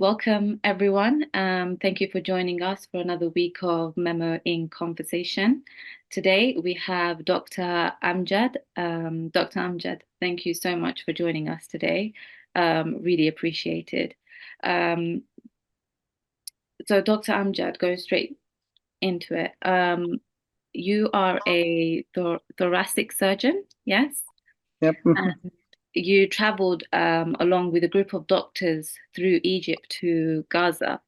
Welcome everyone. Thank you for joining us for another week of MEMO in Conversation. Today we have Dr. Amgad. Dr. Amgad, thank you so much for joining us today. Really appreciate it. So Dr. Amgad, going straight into it. You are a thoracic surgeon, yes? Yep. And you traveled along with a group of doctors through Egypt to Gaza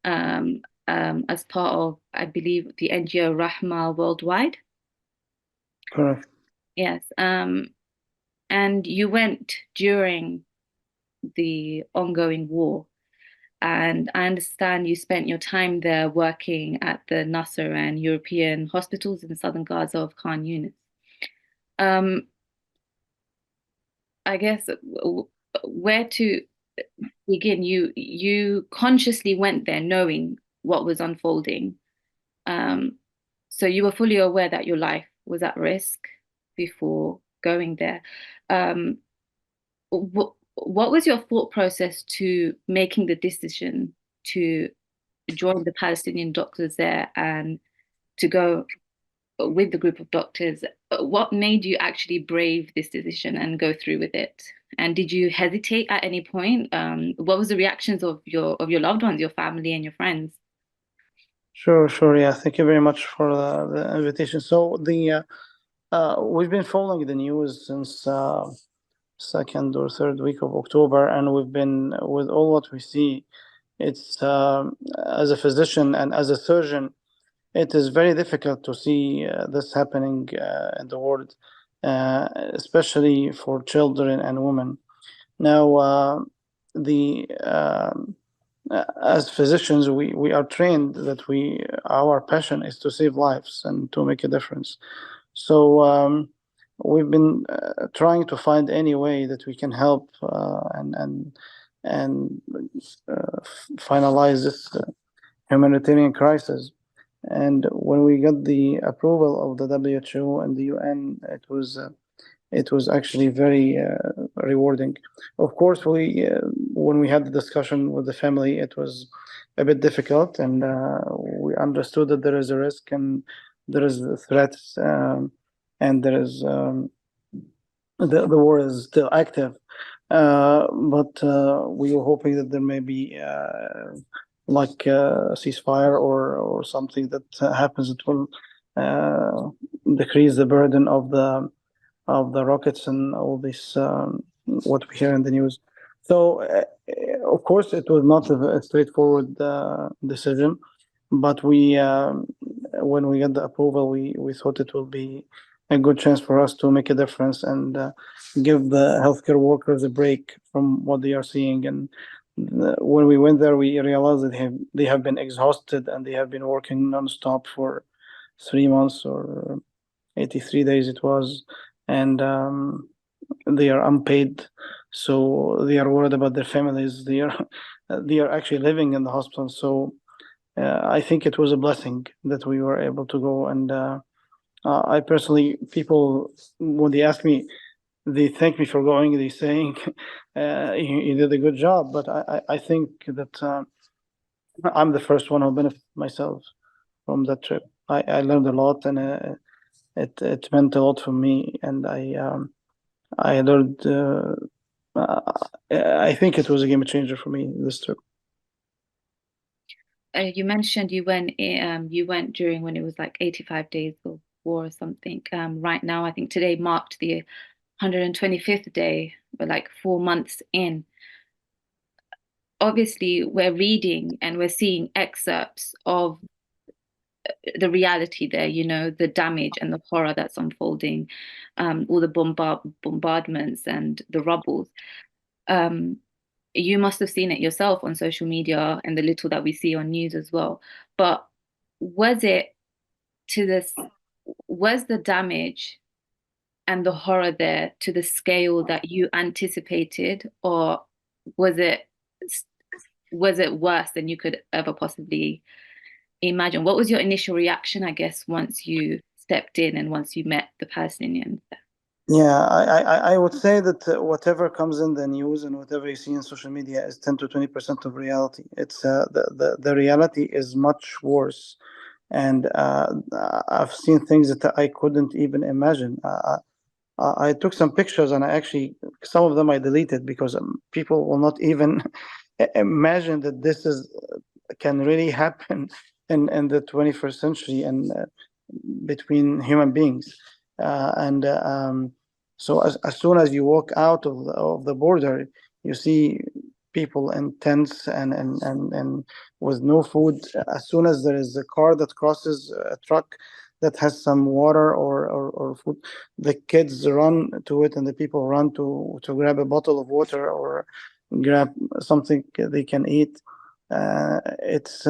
as part of, I believe, the NGO Rahma Worldwide. Correct. Yes. And you went during the ongoing war. And I understand you spent your time there working at the Nasser and European hospitals in southern Gaza of Khan Yunis. Um, I guess where to begin? You consciously went there knowing what was unfolding. Um, so you were fully aware that your life was at risk before going there. Um, what was your thought process to making the decision to join the Palestinian doctors there and to go with the group of doctors? What made you actually brave this decision and go through with it? And did you hesitate at any point? What was the reactions of your loved ones, your family, and your friends? Sure. Yeah. Thank you very much for the invitation. So we've been following the news since second or third week of October, and we've been with all what we see. It's as a physician and as a surgeon, it is very difficult to see this happening in the world, especially for children and women. Now, the as physicians, we are trained that our passion is to save lives and to make a difference. So we've been trying to find any way that we can help and finalize this humanitarian crisis. And when we got the approval of the WHO and the UN, it was actually very rewarding. Of course, we when we had the discussion with the family, it was a bit difficult, and we understood that there is a risk and there is threats, and there is the war is still active. But we were hoping that there may be like a ceasefire or something that happens that will uh, decrease the burden of the rockets and all this what we hear in the news. So of course it was not a straightforward decision, but we when we got the approval, we thought it will be a good chance for us to make a difference and give the healthcare workers a break from what they are seeing. And when we went there, we realized that they have been exhausted and they have been working nonstop for 3 months or 83 days it was, and they are unpaid, so they are worried about their families. They are actually living in the hospital. So I think it was a blessing that we were able to go. And I personally, people when they ask me, they thank me for going. They saying you did a good job, but I think that I'm the first one who benefited myself from that trip. I learned a lot, and it meant a lot for me, and I learned. Uh, I think it was a game changer for me, this trip. You mentioned you went during when it was like 85 days of war or something. Right now, I think today marked the 125th day, but like 4 months in. Obviously, we're reading and we're seeing excerpts of the reality there, the damage and the horror that's unfolding, all the bombardments and the rubble. Um, you must have seen it yourself on social media and the little that we see on news as well. But was it to this, was the damage and the horror there to the scale that you anticipated, or was it was it worse than you could ever possibly imagine? What was your initial reaction, I guess, once you stepped in and once you met the Palestinians? Yeah, I would say that whatever comes in the news and whatever you see in social media is 10 to 20% of reality. It's the reality is much worse. And I've seen things that I couldn't even imagine. I took some pictures and I actually, some of them I deleted because people will not even imagine that this is can really happen in the 21st century and between human beings. And so as soon as you walk out of the border, you see people in tents and with no food. As soon as there is a car that crosses a truck that has some water or food, the kids run to it and the people run to grab a bottle of water or grab something they can eat. It's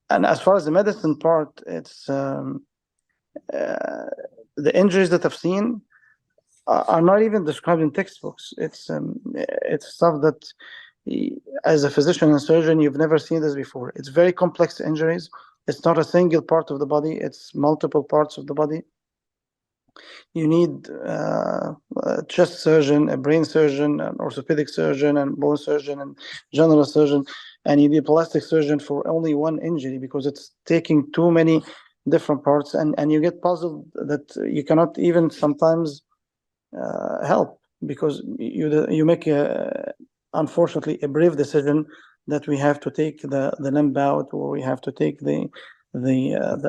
And as far as the medicine part, it's uh, the injuries that I've seen are not even described in textbooks. It's stuff that, as a physician and surgeon, you've never seen this before. It's very complex injuries. It's not a single part of the body. It's multiple parts of the body. You need a chest surgeon, a brain surgeon, an orthopedic surgeon, and bone surgeon, and general surgeon, and you need a plastic surgeon for only one injury because it's taking too many different parts, and you get puzzled that you cannot even sometimes help because you make unfortunately a brave decision that we have to take the limb out, or we have to take the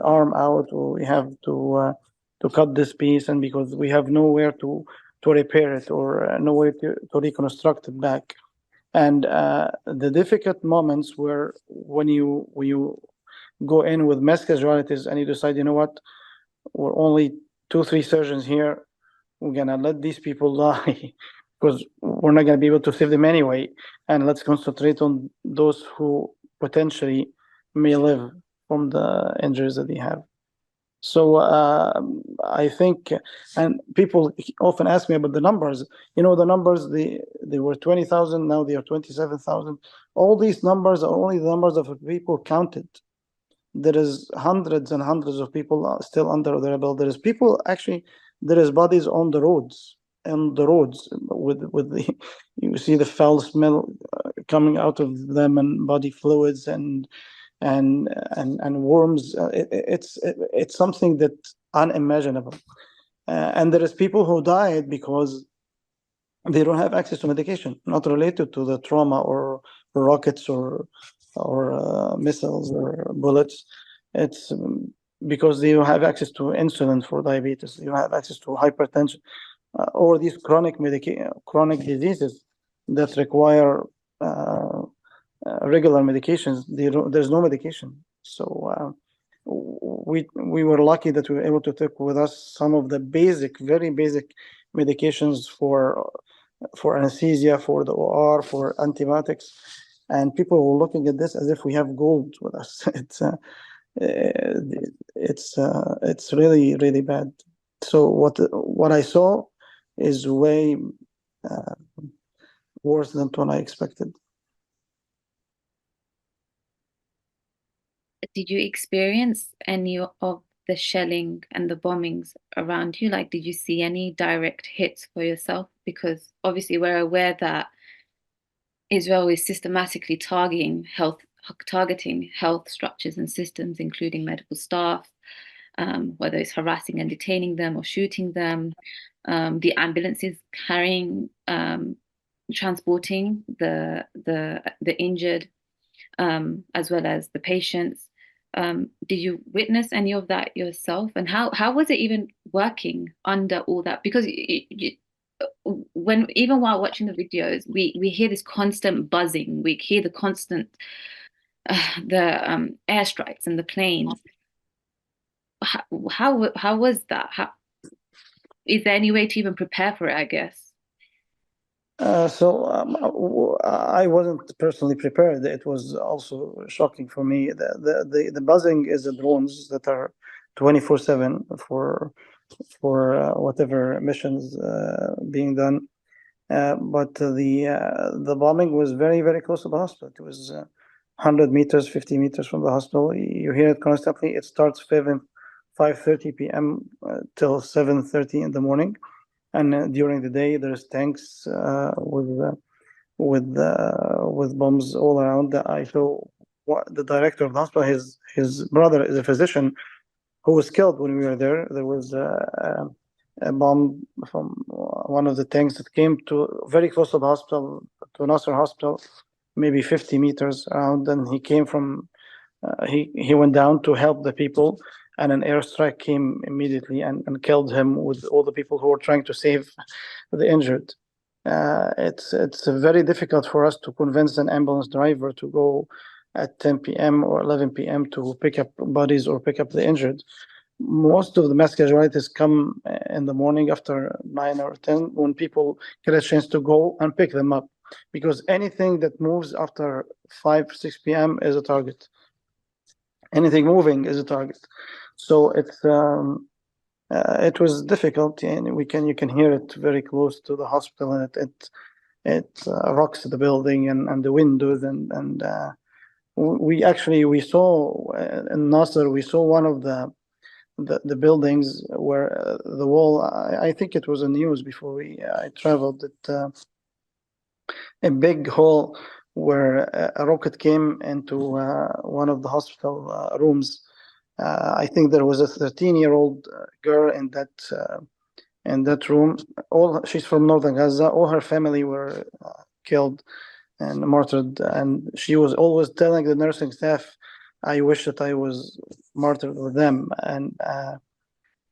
arm out, or we have to cut this piece, and because we have nowhere to repair it or nowhere to reconstruct it back. And the difficult moments where when you go in with mass casualties and you decide, you know what, we're only 2 3 surgeons here, we're gonna let these people die because we're not gonna be able to save them anyway, and let's concentrate on those who potentially may live from the injuries that they have. So I think, and people often ask me about the numbers. You know, the numbers, they were 20,000, now they are 27,000. All these numbers are only the numbers of people counted. There is hundreds and hundreds of people still under their belt. There is people actually. There is bodies on the roads with the. You see the foul smell coming out of them, and body fluids and worms. It's something that unimaginable. And there is people who died because they don't have access to medication, not related to the trauma or rockets or missiles or bullets. It's because they don't have access to insulin for diabetes. They don't have access to hypertension or these chronic diseases that require regular medications. There's no medication. So we were lucky that we were able to take with us some of the very basic medications for anesthesia, for the OR, for antibiotics, and people were looking at this as if we have gold with us. It's really really bad. So what I saw is way uh, worse than what I expected. Did you experience any of the shelling and the bombings around you? Like, did you see any direct hits for yourself? Because obviously we're aware that Israel is systematically targeting health structures and systems, including medical staff, whether it's harassing and detaining them or shooting them, the ambulances carrying, transporting the injured, as well as the patients. Did you witness any of that yourself? And how was it even working under all that? Because when even while watching the videos, we hear this constant buzzing. We hear the constant the airstrikes and the planes. How was that? Is there any way to even prepare for it, I guess? I wasn't personally prepared. It was also shocking for me. The buzzing is the drones that are 24/7 for whatever missions being done. But the bombing was very very close to the hospital. It was 100 meters, 50 meters from the hospital. You hear it constantly. It starts 5:30 p.m. Till 7:30 in the morning. and during the day there's tanks with bombs all around. I saw the director of the hospital. His brother is a physician who was killed when we were there. There was a bomb from one of the tanks that came to very close to the hospital, to Nasser Hospital, maybe 50 meters around, and he came from he went down to help the people, and an airstrike came immediately and killed him with all the people who were trying to save the injured. It's very difficult for us to convince an ambulance driver to go at 10 p.m. or 11 p.m. to pick up bodies or pick up the injured. Most of the mass casualties come in the morning after 9 or 10, when people get a chance to go and pick them up, because anything that moves after 5, 6 p.m. is a target. Anything moving is a target. So it was difficult, and you can hear it very close to the hospital, and it rocks the building and the windows, and we saw in Nasser, we saw one of the buildings where the wall, I think it was in news before I traveled, that a big hole where a rocket came into one of the hospital rooms. I think there was a 13-year-old girl in that room. She's from northern Gaza. All her family were killed and martyred, and she was always telling the nursing staff, "I wish that I was martyred with them."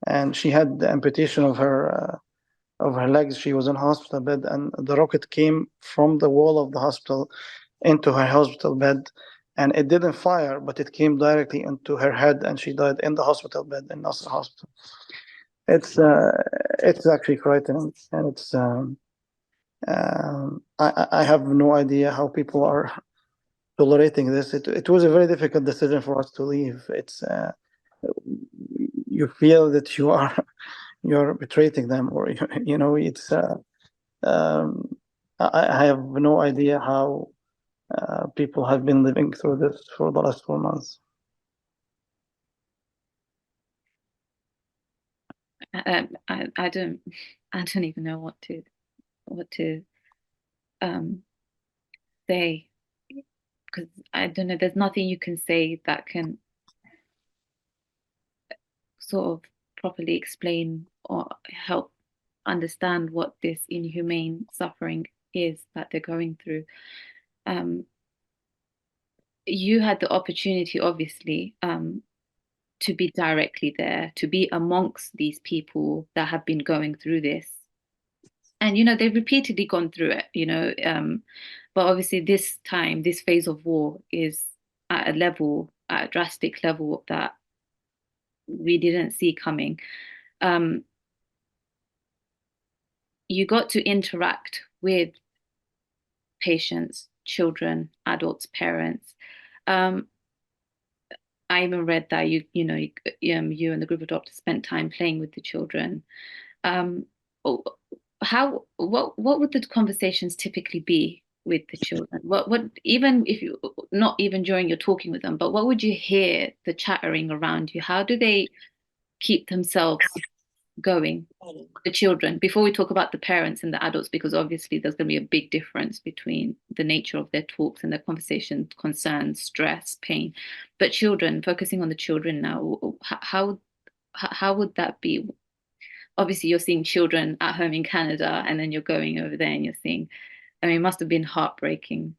And she had the amputation of her legs. She was in hospital bed, and the rocket came from the wall of the hospital into her hospital bed, and it didn't fire, but it came directly into her head, and she died in the hospital bed in Nasser Hospital. It's actually frightening, and I have no idea how people are tolerating this. It was a very difficult decision for us to leave. You feel that you're betraying them, or it's I have no idea how people have been living through this for the last 4 months. I don't even know what to say, because I don't know. There's nothing you can say that can sort of properly explain or help understand what this inhumane suffering is that they're going through. You had the opportunity, obviously, to be directly there, to be amongst these people that have been going through this. And, they've repeatedly gone through it, but obviously this time, this phase of war is at a drastic level that we didn't see coming. You got to interact with patients, children, adults, parents. I even read that you and the group of doctors spent time playing with the children. What would the conversations typically be with the children? What even if you not even during your talking with them, but what would you hear the chattering around you? How do they keep themselves going, the children, before we talk about the parents and the adults, because obviously there's going to be a big difference between the nature of their talks and their conversations, concerns, stress, pain. But children, focusing on the children now, how would that be? Obviously, you're seeing children at home in Canada, and then you're going over there and you're seeing, it must have been heartbreaking.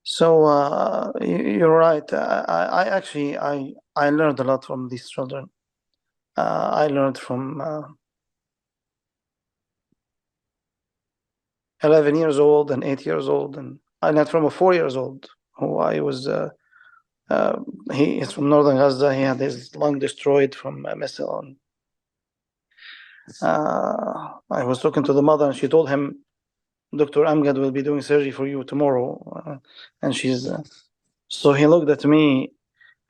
So you're right. I actually I learned a lot from these children. I learned from 11 years old and 8 years old, and I learned from a 4 years old who I was. He is from northern Gaza. He had his lung destroyed from a missile. And, I was talking to the mother, and she told him, "Dr. Amgad will be doing surgery for you tomorrow," and she's. So he looked at me,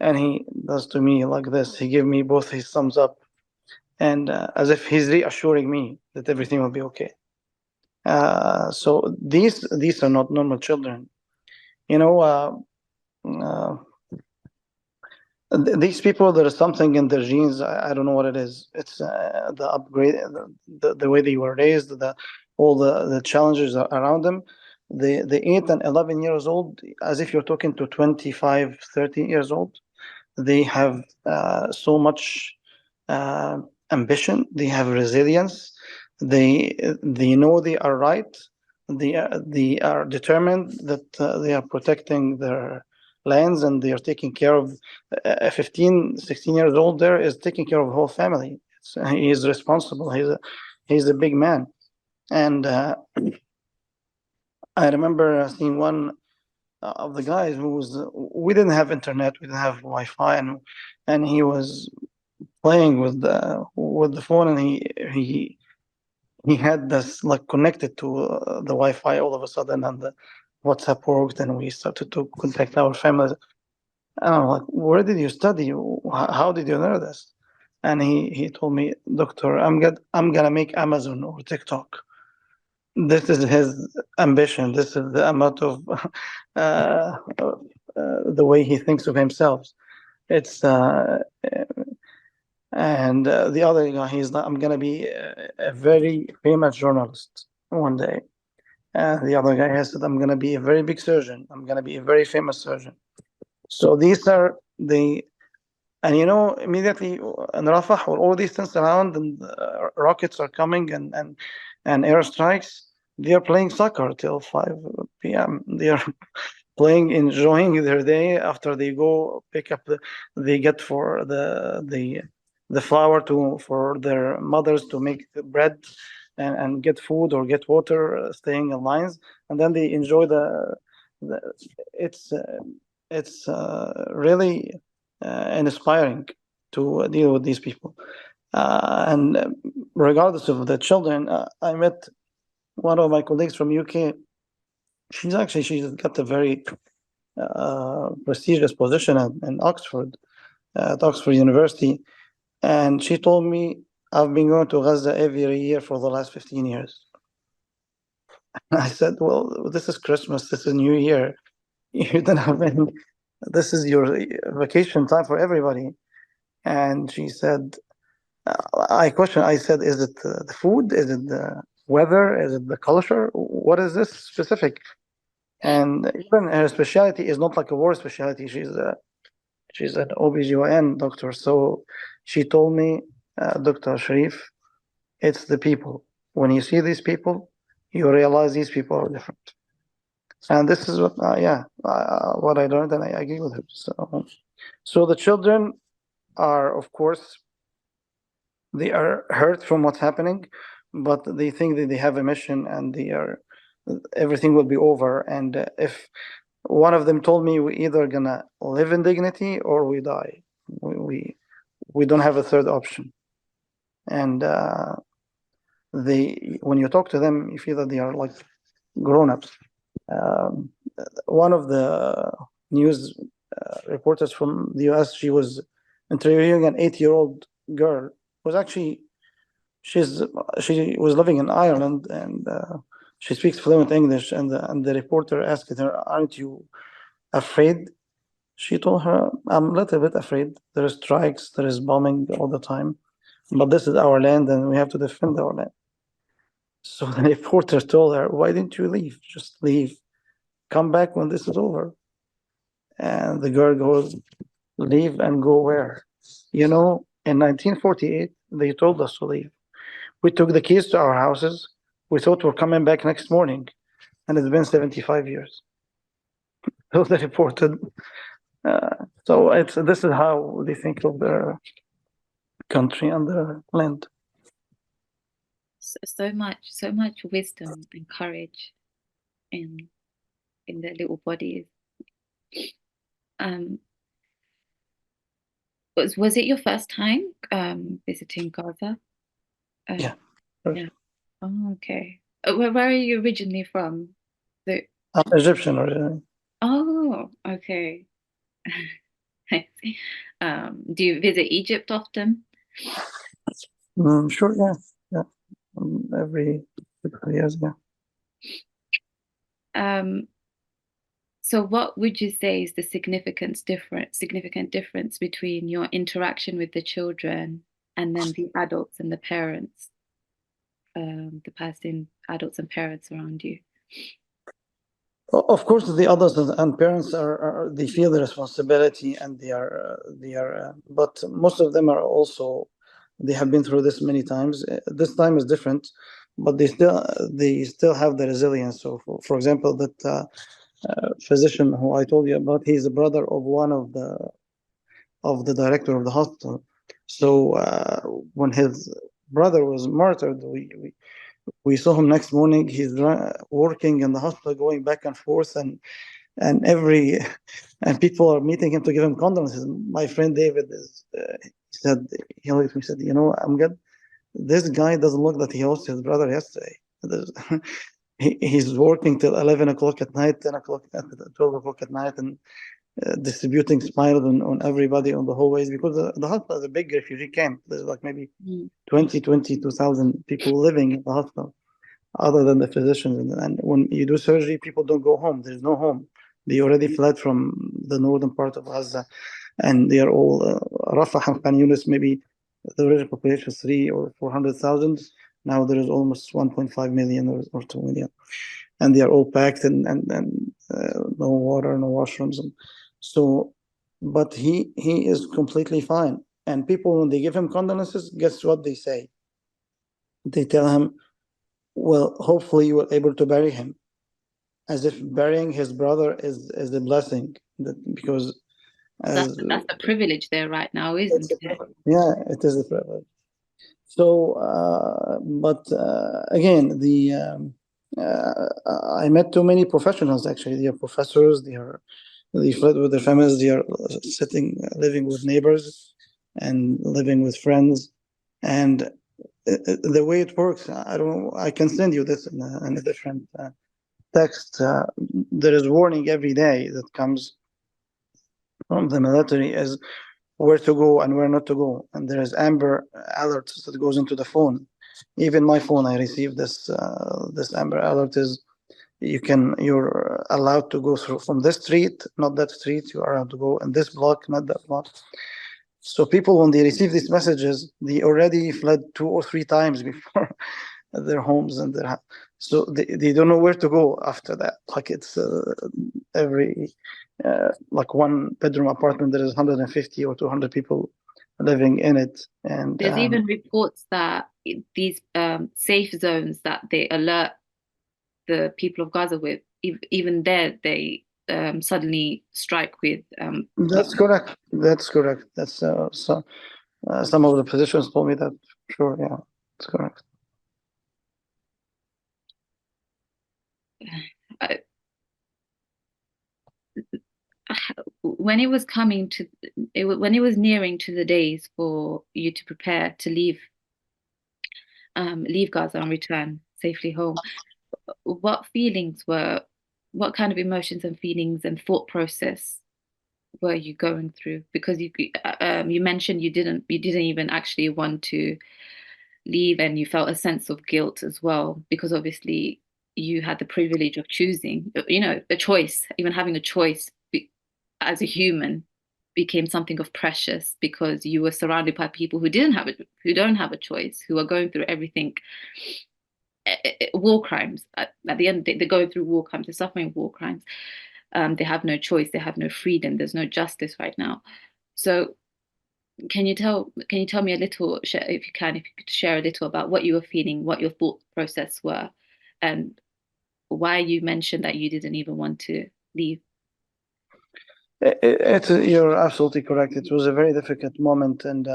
and he does to me like this. He gave me both his thumbs up, and as if he's reassuring me that everything will be okay. So these are not normal children. You know, These people, there is something in their genes. I don't know what it is. It's the upgrade, the way they were raised, all the challenges around them. The 8 and 11 years old, as if you're talking to 25, 30 years old. They have so much uh, ambition. They have resilience. They know they are right. They are determined that they are protecting their lands, and they are taking care of a 15, 16 years old there is taking care of the whole family. He is responsible. He's a big man. And I remember seeing one of the guys who was we didn't have internet, we didn't have Wi-Fi, and he was playing with the phone, and he had this like connected to the Wi-Fi all of a sudden, and the WhatsApp worked, and we started to contact our families. And I'm like, where did you study? How did you learn this? And he told me, Dr. I'm gonna make Amazon or TikTok. This is his ambition. This is the amount of the way he thinks of himself. It's and the other guy, he's like, I'm gonna be a very famous journalist one day. And the other guy has said, I'm gonna be a very big surgeon. I'm gonna be a very famous surgeon. So these are the and immediately in Rafah, where all these things around and rockets are coming and airstrikes, they are playing soccer till 5 p.m. They are playing, enjoying their day after they go pick up they get for the flour to for their mothers to make the bread and get food or get water, staying in lines, and then they enjoy the it's really inspiring to deal with these people. And regardless of the children, I met one of my colleagues from UK. She's got a very prestigious position in Oxford, at Oxford University, and she told me, I've been going to Gaza every year for the last 15 years. I said, well, this is Christmas, this is New Year. You don't have any, this is your vacation time for everybody. And she said, I said, is it the food? Is it the weather? Is it the culture? What is this specific? And even her specialty is not like a war specialty. She's an OBGYN doctor. So she told me, Dr. Sharif, it's the people. When you see these people, you realize these people are different. And this is what I learned, and I agree with her. So the children are, of course, they are hurt from what's happening, but they think that they have a mission, and everything will be over. And if one of them told me, we either gonna live in dignity or we die. We don't have a third option. And when you talk to them, you feel that they are like grown-ups. Um, One of the news reporters from the US, she was interviewing an 8-year-old girl who was actually she was living in Ireland, and she speaks fluent English. And the reporter asked her, "Aren't you afraid?" She told her, "I'm a little bit afraid. There is strikes, there is bombing all the time, but this is our land, and we have to defend our land." So the reporter told her, "Why didn't you leave? Just leave. Come back when this is over." And the girl goes, "Leave and go where?" In 1948, they told us to leave. We took the keys to our houses. We thought we're coming back next morning, and it's been 75 years. So they reported. So this is how they think of their country and their land. So much wisdom and courage in their little bodies. Was it your first time visiting Gaza? Yeah. Yeah. Oh, okay. Where are you originally from? I'm Egyptian originally. Oh, okay. Do you visit Egypt often? Sure, yeah. Yeah. Every couple of years, yeah. So what would you say is the significant difference between your interaction with the children and then the adults and the parents, the Palestinian adults and parents around you? Of course, the adults and parents they feel the responsibility, and but most of them are also, they have been through this many times. This time is different, but they still have the resilience. So, for example, that physician who I told you about, he's the brother of one of the director of the hospital. So when his brother was martyred, we saw him next morning. He's working in the hospital, going back and forth, and every and people are meeting him to give him condolences. My friend David he said, he looked at me, said, Amgad, this guy doesn't look that he lost his brother yesterday. He's working till 11 o'clock at night, 10 o'clock, 12 o'clock at night, and distributing smiles on everybody on the hallways, because the hospital is a big refugee camp. There's like maybe Mm. 22,000 people living in the hospital, other than the physicians. And when you do surgery, people don't go home. There's no home. They already fled from the northern part of Gaza, and they are all Rafah and Khan Yunis. Maybe the original population was 300,000 or 400,000. Now there is almost 1.5 million or 2 million, and they are all packed, and no water, no washrooms. And so, but he is completely fine. And people, when they give him condolences, guess what they say? They tell him, well, hopefully you were able to bury him, as if burying his brother is a blessing. Because That's as that's the privilege there right now, isn't it? yeah, it is a privilege. So, but again, I met too many professionals. Actually, they are professors. They fled with their families. They are living with neighbors, and living with friends. And the way it works, I don't know. I can send you this in a different text. There is warning every day that comes from the military as where to go and where not to go, and there is amber alerts that goes into the phone. Even my phone, I received this amber alert is, you're allowed to go through from this street, not that street. You are allowed to go in this block, not that block. So people, when they receive these messages, they already fled 2 or 3 times before their homes and so they don't know where to go after that. Like it's every like one bedroom apartment, there is 150 or 200 people living in it. And There's even reports that these safe zones that they alert the people of Gaza with, even there they suddenly strike with that's correct. That's correct. That's so some of the physicians told me that. Sure, yeah, that's correct. uh, when it was coming to when it was nearing to the days for you to prepare to leave Gaza and return safely home, what feelings were, what kind of emotions and feelings and thought process were you going through? Because you mentioned you didn't even actually want to leave, and you felt a sense of guilt as well, because obviously you had the privilege of choosing, a choice. Even having a choice as a human became something of precious, because you were surrounded by people who don't have a choice, who are going through everything, war crimes. At the end, they're going through war crimes, they're suffering war crimes. They have no choice, they have no freedom, there's no justice right now. So can you tell me a little, if you could share a little about what you were feeling, what your thought process were, and why you mentioned that you didn't even want to leave? You're absolutely correct. It was a very difficult moment, and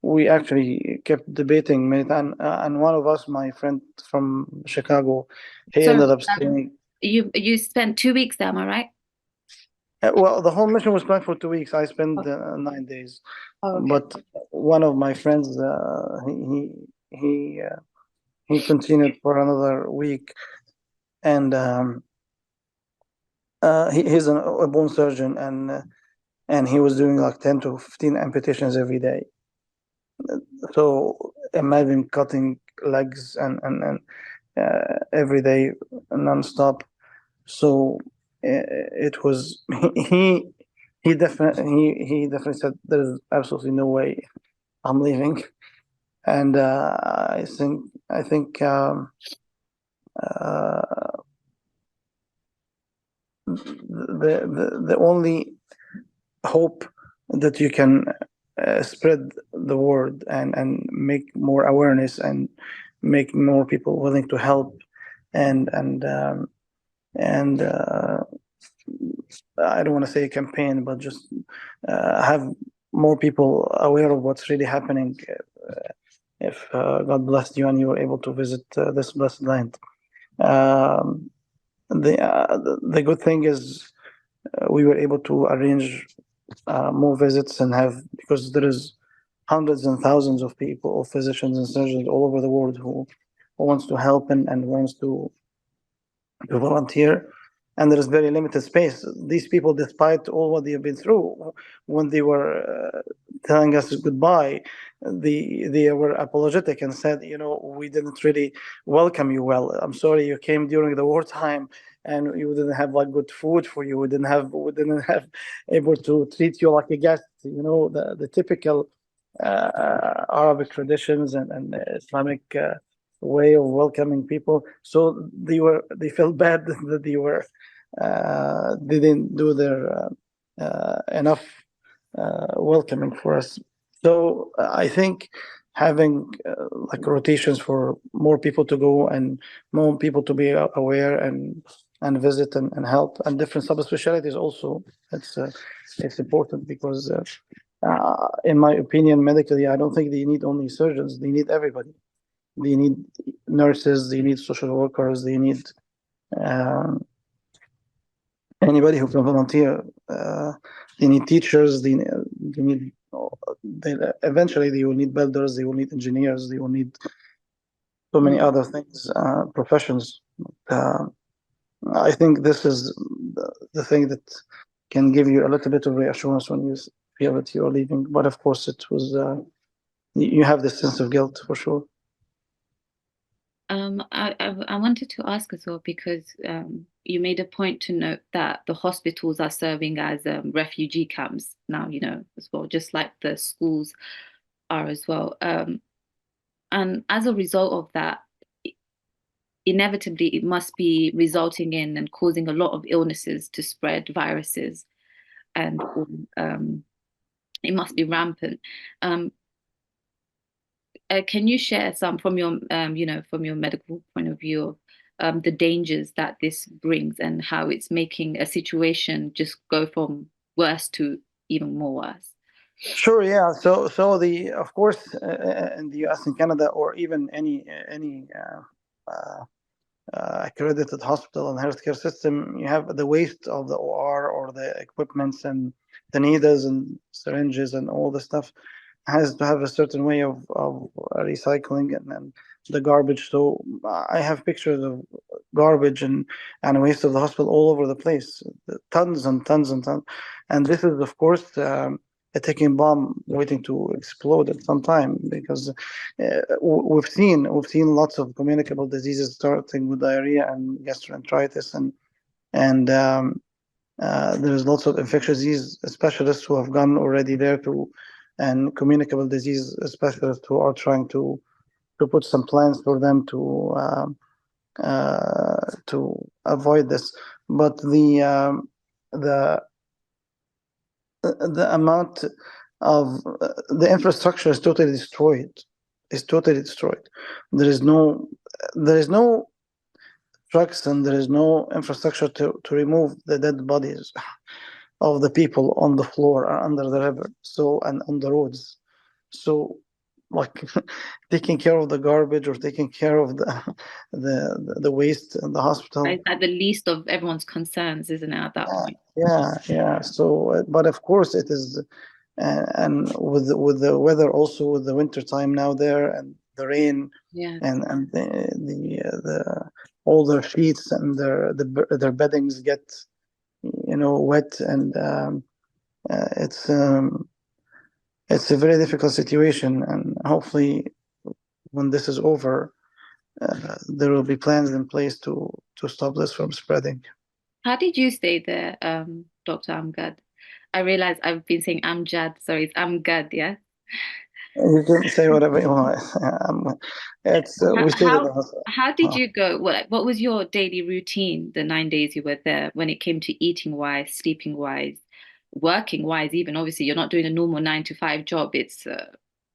we actually kept debating many times. And one of us, my friend from Chicago, he So ended up staying. you spent 2 weeks there, am I right? Well, the whole mission was planned for 2 weeks. I spent Oh, 9 days, oh, okay. but one of my friends, he continued for another week, and he's a bone surgeon, and he was doing like 10 to 15 amputations every day. So imagine cutting legs and every day nonstop. So it was he definitely said there's absolutely no way I'm leaving, and I think uh, the only hope that you can spread the word and make more awareness and make more people willing to help and and um, and I don't want to say a campaign, but just have more people aware of what's really happening. If God blessed you and you were able to visit this blessed land, um, the good thing is we were able to arrange more visits and have because there is hundreds and thousands of people, of physicians and surgeons all over the world who wants to help and wants to volunteer, and there is very limited space. These people, despite all what they have been through, when they were telling us goodbye, they were apologetic and said, we didn't really welcome you well. I'm sorry you came during the wartime and you didn't have like good food for you. We didn't have able to treat you like a guest. The typical Arabic traditions and Islamic. Way of welcoming people. So they felt bad that they didn't do their enough welcoming for us. So I think having like rotations for more people to go and more people to be aware and visit and help and different subspecialties also. It's important because in my opinion, medically, I don't think they need only surgeons. They need everybody. They need nurses, they need social workers, they need um, anybody who can volunteer. They need teachers, they need, eventually they will need builders, they will need engineers, they will need so many other things, professions. Uh, I think this is the thing that can give you a little bit of reassurance when you feel that you're leaving. But of course, you have this sense of guilt for sure. I wanted to ask as well because you made a point to note that the hospitals are serving as refugee camps now, as well, just like the schools are as well. And as a result of that, inevitably it must be resulting in and causing a lot of illnesses to spread, viruses, and it must be rampant. Um, can you share some from from your medical point of view of the dangers that this brings and how it's making a situation just go from worse to even more worse? Sure, yeah. So of course, in the U.S. and Canada, or even any accredited hospital and healthcare system, you have the waste of the OR or the equipments and the needles and syringes and all the stuff has to have a certain way of recycling and the garbage. So I have pictures of garbage and waste of the hospital all over the place, tons and tons and tons. And this is, of course, a ticking bomb waiting to explode at some time because we've seen lots of communicable diseases starting with diarrhea and gastroenteritis and there's lots of infectious disease specialists who have gone already there and communicable disease specialists who are trying to put some plans for them to avoid this. But the the amount of the infrastructure is totally destroyed. Is totally destroyed. There is no trucks and there is no infrastructure to remove the dead bodies of the people on the floor or under the river, so and on the roads. So, like taking care of the garbage or taking care of the waste in the hospital. It's at the least of everyone's concerns, isn't it, at that Yeah, point? yeah. So, but of course it is, and with the weather also with the winter time now there and the rain Yeah. and the all their sheets and their beddings get wet and it's a very difficult situation and hopefully when this is over there will be plans in place to stop this from spreading. How did you stay there, Dr. Amgad? I realize I've been saying Amjad. Sorry, it's Amgad, yeah? You can say whatever you want. It's How, we stayed in how the hospital. how did you go? What was your daily routine the 9 days you were there when it came to eating wise, sleeping wise, working wise, even obviously you're not doing a normal 9 to 5 job. It's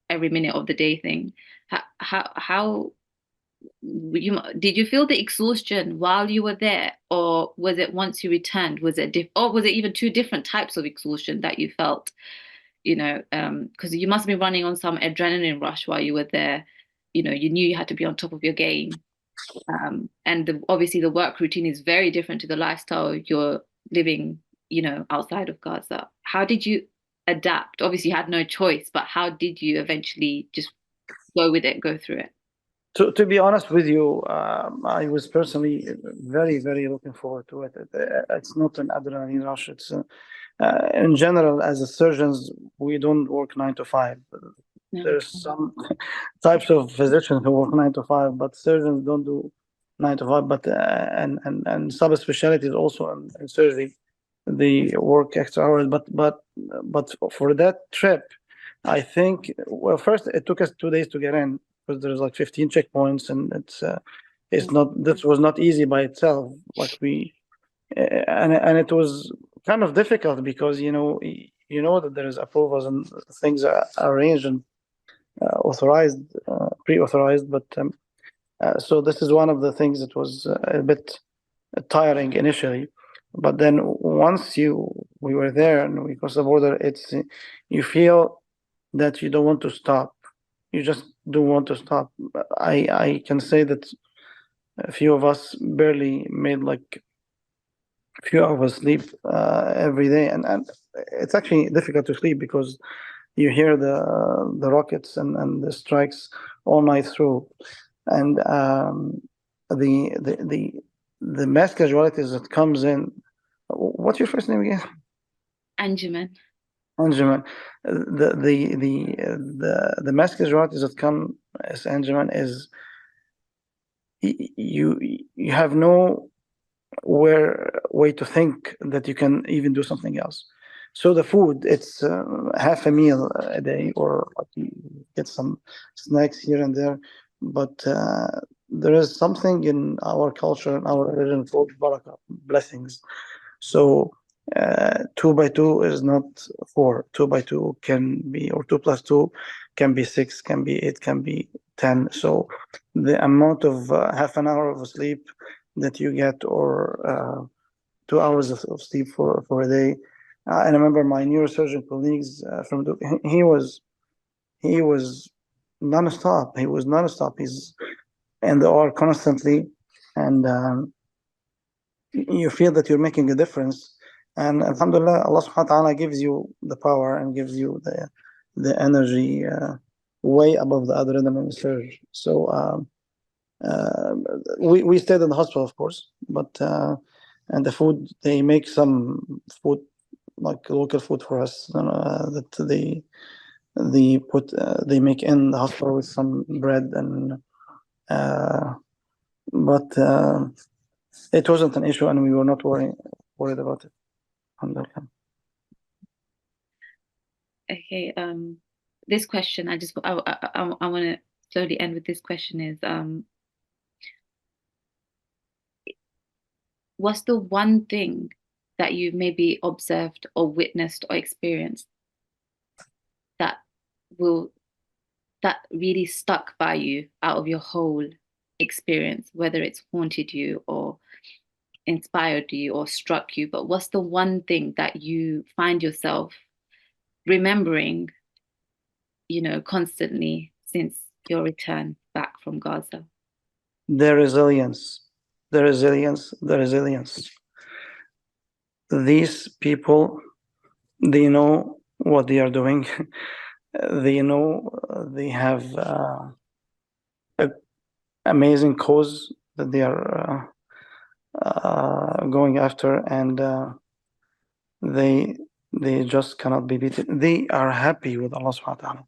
every minute of the day thing. How did you feel the exhaustion while you were there, or was it once you returned? Was it or was it even two different types of exhaustion that you felt? Because you must have been running on some adrenaline rush while you were there. You knew you had to be on top of your game. And obviously the work routine is very different to the lifestyle you're living, outside of Gaza. How did you adapt? Obviously you had no choice, but how did you eventually just go with it, go through it? To be honest with you, I was personally very, very looking forward to it. It's not an adrenaline rush. It's in general, as a surgeons, we don't work 9 to 5. No. There's some types of physicians who work 9 to 5, but surgeons don't do 9 to 5. But and subspecialties also in surgery, they work extra hours. But for that trip, I think, well, first it took us 2 days to get in because there's like 15 checkpoints, and it's not, this was not easy by itself. Like and it was kind of difficult because that there is approvals and things are arranged and authorized, pre-authorized. But so this is one of the things that was a bit tiring initially. But then once we were there and we crossed the border, you feel that you don't want to stop. You just don't want to stop. I can say that a few of us barely made like a few hours sleep every day, and it's actually difficult to sleep because you hear the rockets and the strikes all night through, and the the the the mass casualties that comes in. What's your first name again? Anjuman. Anjuman. The mass casualties that come as Anjuman is you have no way to think that you can even do something else. So the food, it's half a meal a day, or like you get some snacks here and there. But there is something in our culture and our religion called barakah, blessings. So 2 by 2 is not 4. 2 by 2 can be, or 2 plus 2 can be 6, can be 8, can be 10. So the amount of half an hour of sleep that you get, or 2 hours of sleep for a day. I remember my neurosurgeon colleagues from he was nonstop. He was nonstop. He's in the OR constantly, and you feel that you're making a difference. And Alhamdulillah, Allah subhanahu wa ta'ala gives you the power and gives you the energy way above the adrenaline surge. So uh, we stayed in the hospital, of course, but and the food, they make some food like local food for us that they make in the hospital with some bread, and uh, but it wasn't an issue, and we were not worried about it. Alhamdulillah. Okay. This question, I want to slowly end with this question is, what's the one thing that you maybe observed or witnessed or experienced that will that really stuck by you out of your whole experience, whether it's haunted you or inspired you or struck you, but what's the one thing that you find yourself remembering, constantly since your return back from Gaza? The resilience, the resilience, the resilience. These people, they know what they are doing. They know they have an amazing cause that they are going after, and they they just cannot be beaten. They are happy with Allah subhanahu wa ta'ala.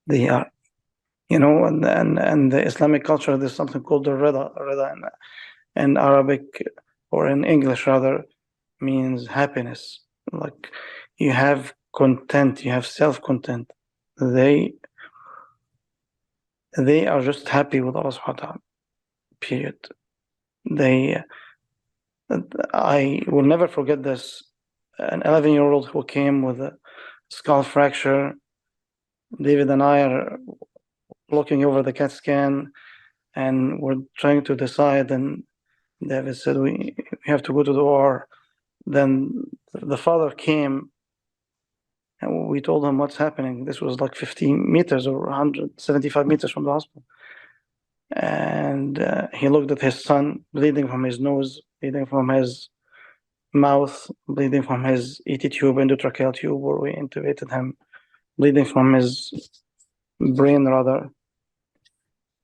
They are, and the Islamic culture, there's something called the rida in Arabic, or in English rather. means happiness. Like you have content, you have self-content. They are just happy with Allah subhanahu wa ta'ala, period. I will never forget this. An 11-year-old who came with a skull fracture. David and I are looking over the CAT scan and we're trying to decide. And David said, we have to go to the OR. Then the father came and we told him what's happening. This was like 15 meters or 175 meters from the hospital. And he looked at his son, bleeding from his nose, bleeding from his mouth, bleeding from his ET tube, endotracheal tube, where we intubated him, bleeding from his brain, rather.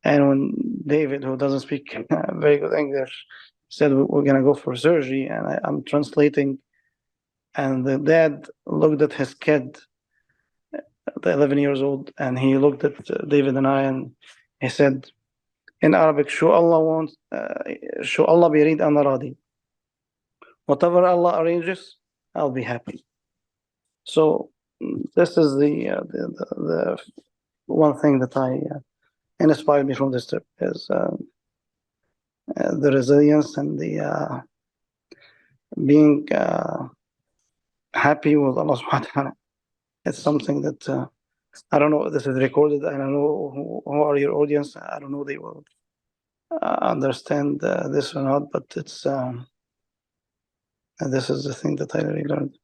And when David, who doesn't speak very good English, said we're going to go for surgery, and I'm translating, and the dad looked at his kid, the 11 years old, and he looked at David and I, and he said in Arabic, "Shu Allah wants, Shu Allah birid ana radi. Whatever Allah arranges, I'll be happy." So this is the one thing that inspired me from this trip is the resilience and the being happy with Allah subhanahu wa ta'ala. It's something that I don't know if this is recorded. I don't know who are your audience. I don't know they will understand this or not, but it's this is the thing that I really learned.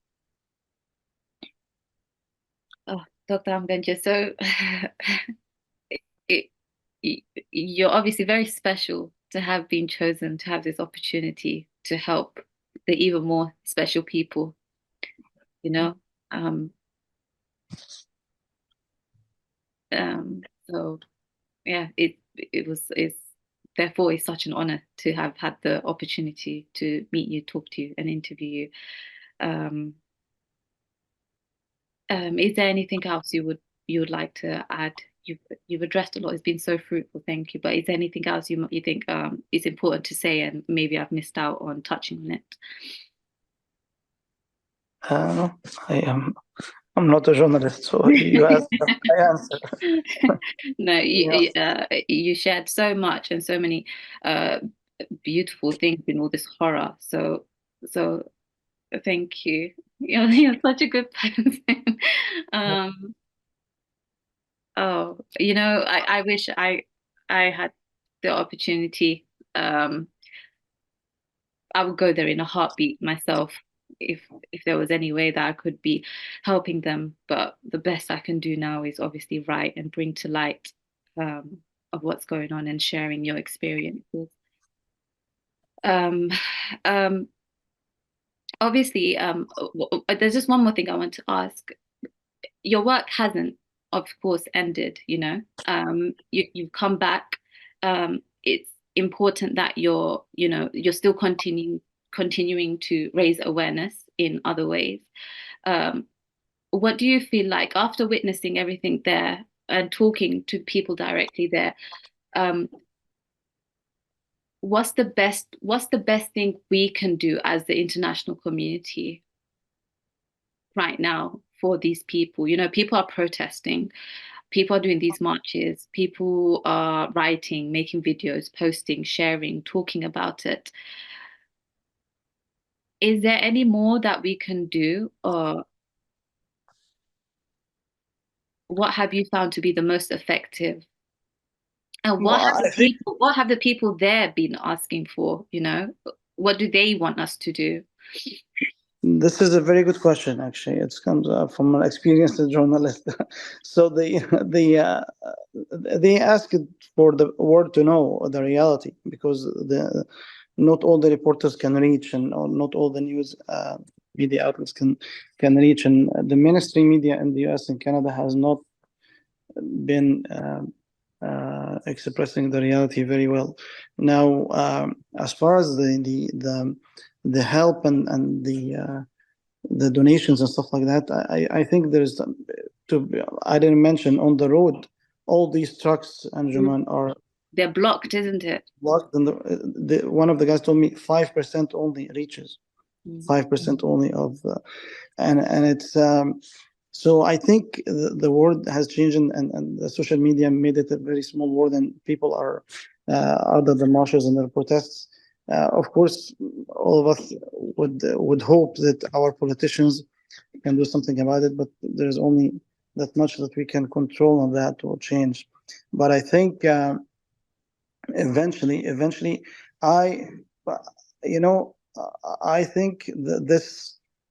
Oh, Dr. Amgad, so you're obviously very special to have been chosen to have this opportunity to help the even more special people, you know. So yeah, it's therefore it's such an honor to have had the opportunity to meet you, talk to you, and interview you. Is there anything else you would like to add? You've addressed a lot. It's been so fruitful. Thank you. But is there anything else you think is important to say, and maybe I've missed out on touching on it? I'm not a journalist, so you ask, I answer. No, you shared so much and so many beautiful things in all this horror. So thank you. You're such a good person. Oh, I wish I had the opportunity. I would go there in a heartbeat myself if there was any way that I could be helping them. But the best I can do now is obviously write and bring to light of what's going on and sharing your experiences. Um, um, Obviously, there's just one more thing I want to ask. Your work hasn't, of course, ended. You've come back. It's important that you're still continuing to raise awareness in other ways. What do you feel like after witnessing everything there and talking to people directly there? What's the best thing we can do as the international community right now for these people? People are protesting, people are doing these marches, people are writing, making videos, posting, sharing, talking about it. Is there any more that we can do, or what have you found to be the most effective? And Well, what have the people there been asking for? What do they want us to do? This is a very good question. Actually, it comes from an experienced journalist. So they asked for the world to know the reality, because not all the reporters can reach, and not all the news media outlets can reach, and the mainstream media in the US and Canada has not been expressing the reality very well. Now, as far as the help and the donations and stuff like that, I think there's I didn't mention on the road, all these trucks, and they're blocked, isn't it? Blocked, and one of the guys told me 5% only reaches. 5% only of, and it's so I think the world has changed, and the social media made it a very small world, and people are out of the marches and the protests. Of course, all of us would hope that our politicians can do something about it, but there's only that much that we can control on that or change. But I think eventually, I, I think that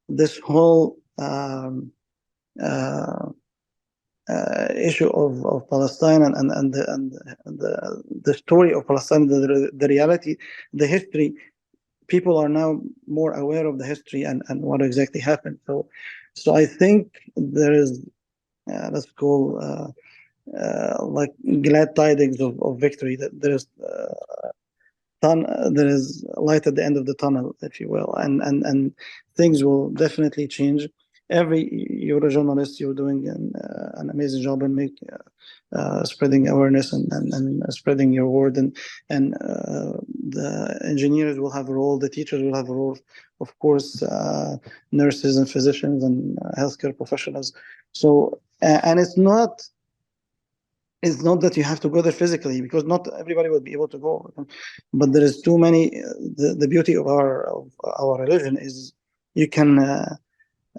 this whole uh, issue of Palestine and the story of Palestine, the reality, the history. People are now more aware of the history and what exactly happened. So I think there is, let's call, like glad tidings of victory. That there is there is light at the end of the tunnel, if you will, and things will definitely change. You're a journalist, you're doing an amazing job in spreading awareness and spreading your word, and the engineers will have a role, the teachers will have a role, of course, nurses and physicians and healthcare professionals. So, and it's not that you have to go there physically, because not everybody will be able to go, but there is too many. The beauty of our religion is you can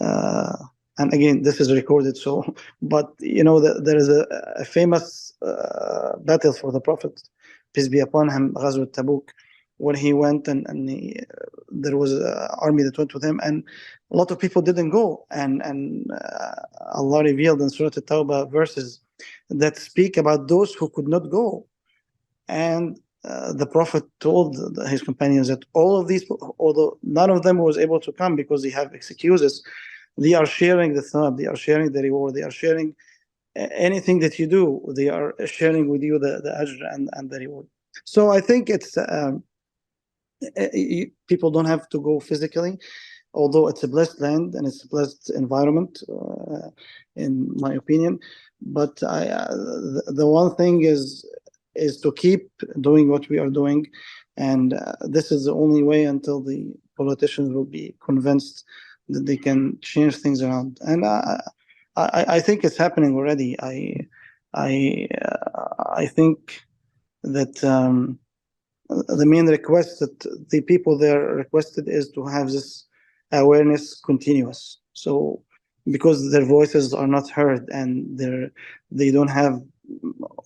uh, and again, this is recorded, so but there is a famous battle for the Prophet, peace be upon him, Ghazwat Tabuk, when he went, there was an army that went with him, and a lot of people didn't go, and Allah revealed in Surah At-Tawbah verses that speak about those who could not go. And the Prophet told his companions that all of these, although none of them was able to come because they have excuses, they are sharing the thawab, they are sharing the reward, they are sharing anything that you do, they are sharing with you the ajr and the reward. So I think it's people don't have to go physically, although it's a blessed land and it's a blessed environment, in my opinion. But the one thing is to keep doing what we are doing, and this is the only way until the politicians will be convinced that they can change things around. And I think it's happening already. I think that. The main request that the people there requested is to have this awareness continuous. So because their voices are not heard, and they don't have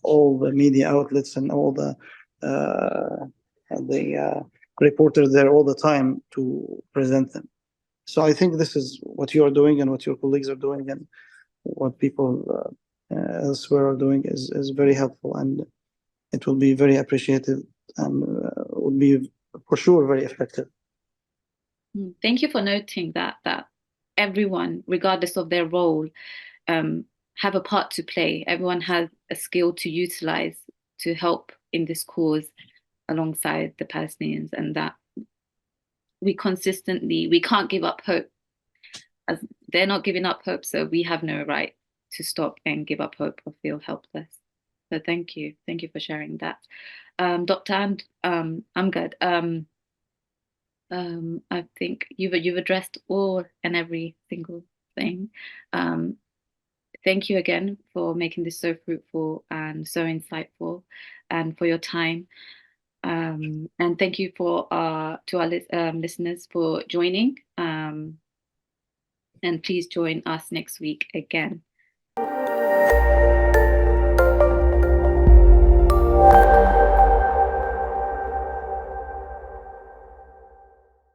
all the media outlets and all the reporters there all the time to present them. So I think this is what you are doing and what your colleagues are doing and what people elsewhere are doing is very helpful, and it will be very appreciated, and would be for sure very effective. Thank you for noting that everyone, regardless of their role, have a part to play. Everyone has a skill to utilize to help in this cause alongside the Palestinians, and that we can't give up hope, as they're not giving up hope, so we have no right to stop and give up hope or feel helpless. So thank you for sharing that. Dr. Amgad, I think you've addressed all and every single thing. Thank you again for making this so fruitful and so insightful, and for your time. And thank you to our listeners for joining. And please join us next week again.